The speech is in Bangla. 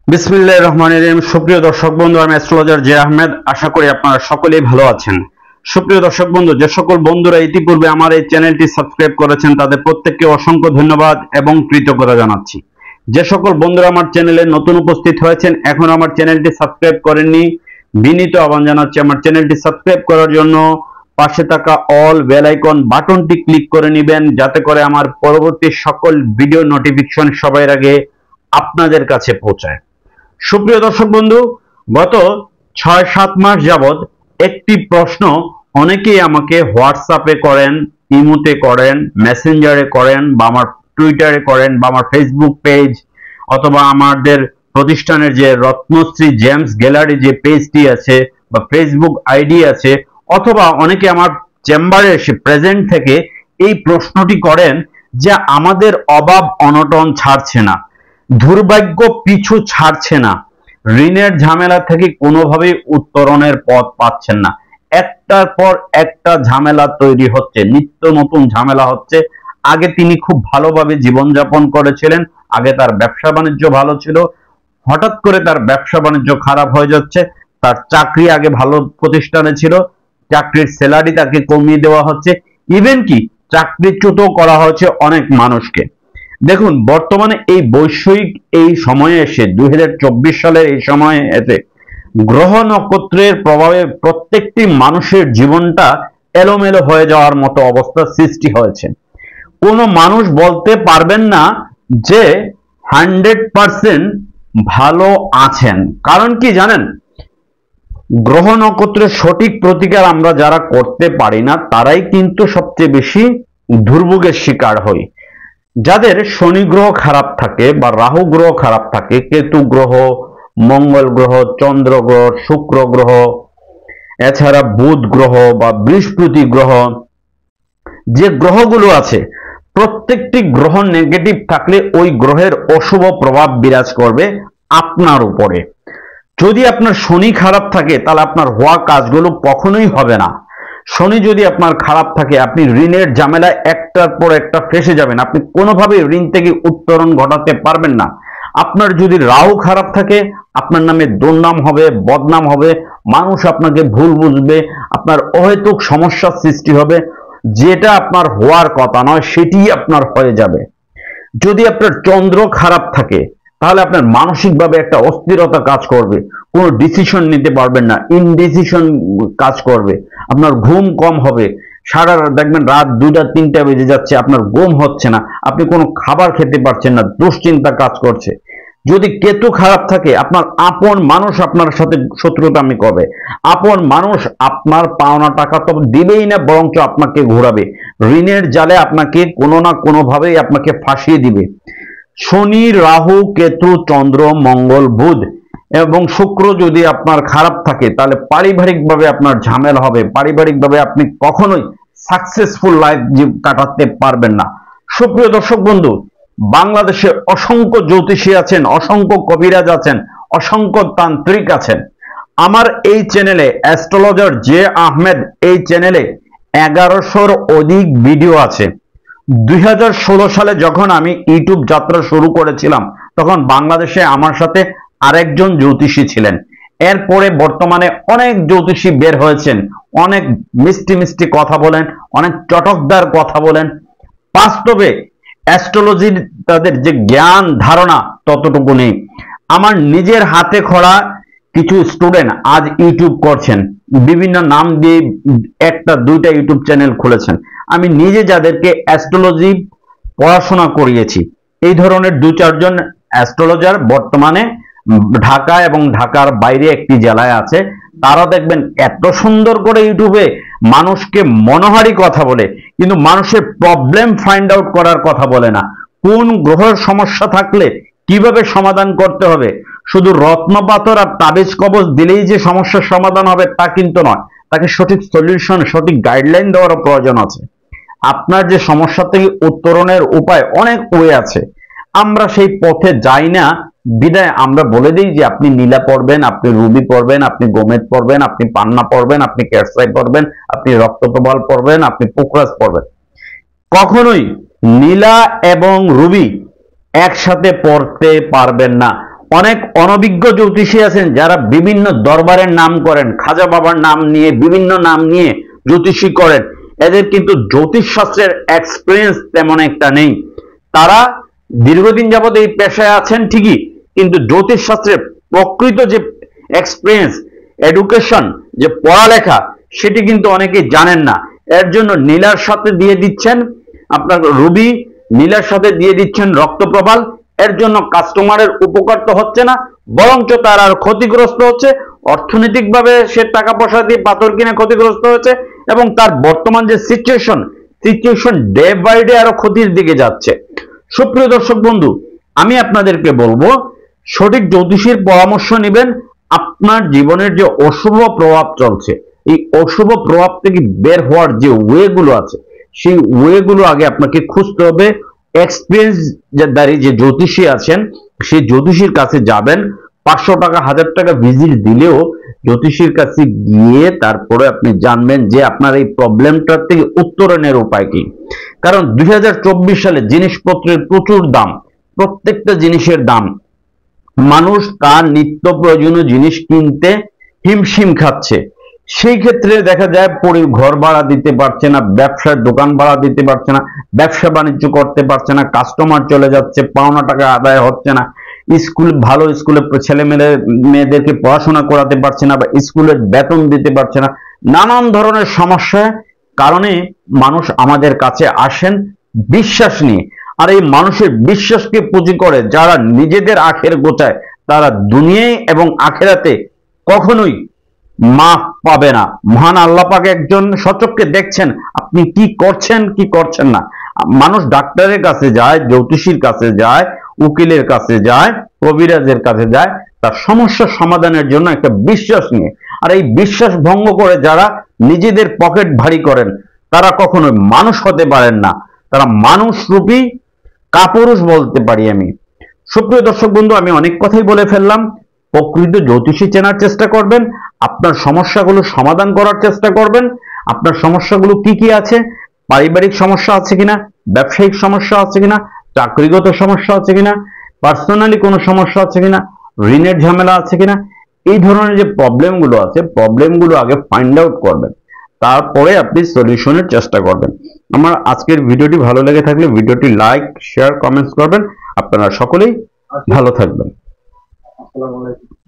বিসমিল্লাহির রহমানির রহিম। সুপ্রিয় দর্শক বন্ধু, আমি অ্যাস্ট্রোলজার জে আহমেদ। আশা করি আপনারা সকলেই ভালো আছেন। সুপ্রিয় দর্শক বন্ধু, যে সকল বন্ধুরা ইতিপূর্বে আমার এই চ্যানেলটি সাবস্ক্রাইব করেছেন তাদের প্রত্যেককে অসংখ্য ধন্যবাদ এবং কৃতজ্ঞতা জানাচ্ছি। যে সকল বন্ধুরা আমার চ্যানেলে নতুন উপস্থিত হয়েছেন, এখন আমার চ্যানেলটি সাবস্ক্রাইব করেননি, বিনীত আহ্বান জানাচ্ছি আমার চ্যানেলটি সাবস্ক্রাইব করার জন্য পাশে থাকা অল বেল আইকন বাটনটি ক্লিক করে নেবেন, যাতে করে আমার পরবর্তী সকল ভিডিও নোটিফিকেশন সবার আগে আপনাদের কাছে পৌঁছায়। সুপ্রিয় দর্শক বন্ধু, গত ৬-৭ মাস যাবৎ একটি প্রশ্ন অনেকেই আমাকে হোয়াটসঅ্যাপে করেন, ইমোতে করেন, মেসেঞ্জারে করেন, বা আমার টুইটারে করেন, বা আমার ফেসবুক পেজ অথবা আমাদের প্রতিষ্ঠানের যে রত্নশ্রী জেমস গ্যালারি যে পেজটি আছে বা ফেসবুক আইডি আছে, অথবা অনেকে আমার চেম্বারে এসে প্রেজেন্ট থেকে এই প্রশ্নটি করেন যে আমাদের অভাব অনটন ছাড়ছে না, দুর্ভাগ্য পিছু ছাড়ছে না, ঋণের ঝামেলা থেকে কোনোভাবেই উত্তরণের পথ পাচ্ছেন না, একটার পর একটা ঝামেলা তৈরি হচ্ছে, নিত্য নতুন ঝামেলা হচ্ছে। আগে তিনি খুব ভালোভাবে জীবনযাপন করেছিলেন, আগে তার ব্যবসা বাণিজ্য ভালো ছিল, হঠাৎ করে তার ব্যবসা বাণিজ্য খারাপ হয়ে যাচ্ছে। তার চাকরি আগে ভালো প্রতিষ্ঠানে ছিল, চাকরির স্যালারি তাকে কমিয়ে দেওয়া হচ্ছে, ইভেন কি চাকরিচ্যুত করা হচ্ছে অনেক মানুষকে। দেখুন, বর্তমানে এই বৈষয়িক এই সময়ে এসে 2024 সালের এই সময়ে এসে গ্রহ নক্ষত্রের প্রভাবে প্রত্যেকটি মানুষের জীবনটা এলোমেলো হয়ে যাওয়ার মতো অবস্থা সৃষ্টি হয়েছে। কোনো মানুষ বলতে পারবেন না যে 100% ভালো আছেন। কারণ কি জানেন, গ্রহ নক্ষত্রের সঠিক প্রতিকার আমরা যারা করতে পারি না তারাই কিন্তু সবচেয়ে বেশি দুর্ভোগের শিকার হই। যাদের শনি গ্রহ খারাপ থাকে বা রাহু গ্রহ খারাপ থাকে, কেতু গ্রহ, মঙ্গল গ্রহ, চন্দ্র গ্রহ, শুক্র গ্রহ, এছাড়া বুধ গ্রহ বা বৃহস্পতি গ্রহ, যে গ্রহগুলো আছে প্রত্যেকটি গ্রহ নেগেটিভ থাকলে ওই গ্রহের অশুভ প্রভাব বিরাজ করবে আপনার উপরে। যদি আপনার শনি খারাপ থাকে তাহলে আপনার হওয়া কাজগুলো কখনোই হবে না। শনি যদি আপনার খারাপ থাকে, আপনি ঋণের ঝামেলায় একটার পর একটা ফেসে যাবেন, আপনি কোনোভাবেই ঋণ থেকে উত্তরণ ঘটাতে পারবেন না। আপনার যদি রাহু খারাপ থাকে, আপনার নামে দুর্নাম হবে, বদনাম হবে, মানুষ আপনাকে ভুল বুঝবে, আপনার অহেতুক সমস্যার সৃষ্টি হবে, যেটা আপনার হওয়ার কথা নয় সেটিই আপনার হয়ে যাবে। যদি আপনার চন্দ্র খারাপ থাকে তাহলে আপনার মানসিকভাবে একটা অস্থিরতা কাজ করবে, কোনো ডিসিশন নিতে পারবেন না, ইনডিসিশন কাজ করবে, আপনার ঘুম কম হবে, সারা রাত দেখবেন রাত 2টা-3টা বেজে যাচ্ছে, আপনার ঘুম হচ্ছে না, আপনি কোনো খাবার খেতে পারছেন না, দুশ্চিন্তা কাজ করছে। যদি কেতু খারাপ থাকে, আপনার আপন মানুষ আপনার সাথে শত্রুতামি করবে, আপন মানুষ আপনার পাওনা টাকা তো দিবেই না, বরঞ্চ আপনাকে ঘোরাবে, ঋণের জালে আপনাকে কোনো না কোনোভাবেই আপনাকে ফাঁসিয়ে দিবে। শনি, রাহু, কেতু, চন্দ্র, মঙ্গল, বুধ এবং শুক্র যদি আপনার খারাপ থাকে তাহলে পারিবারিকভাবে আপনার ঝামেলা হবে, পারিবারিকভাবে আপনি কখনোই সাকসেসফুল লাইফ কাটাতে পারবেন না। সুপ্রিয় দর্শক বন্ধু, বাংলাদেশে অসংখ্য জ্যোতিষী আছেন, অসংখ্য কবিরাজ আছেন, অসংখ্য তান্ত্রিক আছেন। আমার এই চ্যানেলে অ্যাস্ট্রোলজার জে আহমেদ এই চ্যানেলে 1100-র অধিক ভিডিও আছে। 2016 সালে যখন আমি ইউটিউব যাত্রা শুরু করেছিলাম তখন বাংলাদেশে আমার সাথে আরেকজন জ্যোতিষী ছিলেন। এরপরে বর্তমানে অনেক জ্যোতিষী বের হয়েছেন, অনেক মিষ্টি মিষ্টি কথা বলেন, অনেক চটকদার কথা বলেন। বাস্তবে অ্যাস্ট্রোলজির তাদের যে জ্ঞান ধারণা ততটুকু নেই। আমার নিজের হাতে খড়া কিছু স্টুডেন্ট আজ ইউটিউব করছেন, বিভিন্ন নাম দিয়ে 1টা-2টা ইউটিউব চ্যানেল খুলেছেন। আমি নিজে যাদেরকে অ্যাস্ট্রোলজি পড়াশোনা করিয়েছি, এই ধরনের 2-4 জন অ্যাস্ট্রোলজার বর্তমানে ঢাকা এবং ঢাকার বাইরে একটি জেলায় আছে। তারা দেখবেন এত সুন্দর করে ইউটিউবে মানুষকে মনোহারী কথা বলে, কিন্তু মানুষের প্রবলেম ফাইন্ড আউট করার কথা বলে না। কোন গ্রহের সমস্যা থাকলে কিভাবে সমাধান করতে হবে, শুধু রত্নপাথর আর তাবিজ কবজ দিলেই যে সমস্যার সমাধান হবে তা কিন্তু নয়, তাকে সঠিক সলিউশন, সঠিক গাইডলাইন দেওয়ার প্রয়োজন আছে। আপনার যে সমস্যা থেকে উত্তরণের উপায় অনেক ওয়ে আছে, আমরা সেই পথে যাই না বিদায় আমরা বলে দিই যে আপনি নীলা পড়বেন, আপনি রুবি পড়বেন, আপনি গোমেদ পড়বেন, আপনি পান্না পড়বেন, আপনি ক্যাটসাই পড়বেন, আপনি রক্তপ্রবাল পড়বেন, আপনি পোকরাজ পড়বেন। কখনোই নীলা এবং রুবি একসাথে পড়তে পারবেন না। অনেক অনভিজ্ঞ জ্যোতিষী আছেন যারা বিভিন্ন দরবারের নাম করেন, খাজা বাবার নাম নিয়ে, বিভিন্ন নাম নিয়ে জ্যোতিষী করেন। এদের কিন্তু জ্যোতিষ শাস্ত্রের এক্সপিরিয়েন্স তেমন একটা নেই। তারা দীর্ঘদিন যাবত এই পেশায় আছেন ঠিকই, কিন্তু জ্যোতিষ শাস্ত্রের প্রকৃত যে এক্সপিরিয়েন্স, এডুকেশন, যে পড়ালেখা, সেটি কিন্তু অনেকেই জানেন না। এর জন্য নীলার সাথে দিয়ে দিচ্ছেন আপনার রুবি, নীলার সাথে দিয়ে দিচ্ছেন রক্তপ্রবাল। এর জন্য কাস্টমারের উপকার তো হচ্ছে না, বরঞ্চ তার আর ক্ষতিগ্রস্ত হচ্ছে। অর্থনৈতিকভাবে সে টাকা পয়সা দিয়ে পাথর কিনে ক্ষতিগ্রস্ত হচ্ছে, এবং তার বর্তমান যে সিচুয়েশন ডে বাই ডে আরো ক্ষতির দিকে যাচ্ছে। সুপ্রিয় দর্শক বন্ধু, আমি আপনাদেরকে বলবো সঠিক জ্যোতিষীর পরামর্শ নেবেন। আপনার জীবনের যে অশুভ প্রভাব চলছে, এই অশুভ প্রভাব থেকে বের হওয়ার যে ওয়ে গুলো আছে, সেই ওয়ে গুলো আগে আপনাকে খুঁজতে হবে। এক্সপিরিয়েন্স দাঁড়িয়ে যে জ্যোতিষী আছেন, সেই জ্যোতিষীর কাছে যাবেন। 500 টাকা 1000 টাকা ভিজিট দিলেও জ্যোতিষীর কাছে গিয়ে তারপরে আপনি জানবেন যে আপনার এই প্রবলেমটার থেকে উত্তরণের উপায় কি। কারণ 2024 সালে জিনিসপত্রের প্রচুর দাম, প্রত্যেকটা জিনিসের দাম। মানুষ তার নিত্য প্রয়োজনীয় জিনিস কিনতে হিমশিম খাচ্ছে। সেই ক্ষেত্রে দেখা যায় ঘর ভাড়া দিতে পারছে না, ব্যবসার দোকান ভাড়া দিতে পারছে না, ব্যবসা বাণিজ্য করতে পারছে না, কাস্টমার চলে যাচ্ছে, পাওনা টাকা আদায় হচ্ছে না, ভালো স্কুলে ছেলে মেয়েদেরকে পড়াশোনা করাতে পারছে না, বা স্কুলের বেতন দিতে পারছে না। নানান ধরনের সমস্যার কারণে মানুষ আমাদের কাছে আসেন বিশ্বাস নিয়ে। আর এই মানুষের বিশ্বাসকে পুঁজি করে যারা নিজেদের আখের গোছায়, তারা দুনিয়ায় এবং আখেরাতে কখনোই মাফ পাবে না। মহান আল্লাহ পাক একজন সচক্ষে দেখছেন আপনি কি করছেন কি করছেন না। মানুষ ডাক্তারের কাছে যায়, জ্যোতিষীর কাছে যায়, উকিলের কাছে যায়, কবিরাজের কাছে যায় তার সমস্যা সমাধানের জন্য একটা বিশ্বাস নিয়ে। আর এই বিশ্বাস ভঙ্গ করে যারা নিজেদের পকেট ভারী করেন, তারা কখনোই মানুষ হতে পারেন না। তারা মানুষ রূপী কাপুরুষ বলতে পারি আমি। সুপ্রিয় দর্শক বন্ধু, আমি অনেক কথাই বলে ফেললাম। প্রকৃত জ্যোতিষী চেনার চেষ্টা করবেন, আপনার সমস্যাগুলো সমাধান করার চেষ্টা করবেন। আপনার সমস্যাগুলো কি কি আছে, পারিবারিক সমস্যা আছে কিনা, ব্যবসায়িক সমস্যা আছে কিনা, চাকরিগত সমস্যা আছে কিনা, পার্সোনালি কোনো সমস্যা আছে কিনা, ঋণের ঝামেলা আছে কিনা, এই ধরনের যে প্রবলেমগুলো আছে, প্রবলেমগুলো আগে ফাইন্ড আউট করবেন, তারপরে আপনি সলিউশনের চেষ্টা করবেন। আমার আজকের ভিডিওটি ভালো লেগে থাকলে ভিডিওটি লাইক, শেয়ার, কমেন্টস করবেন। আপনারা সকলেই ভালো থাকবেন। আসসালামু আলাইকুম।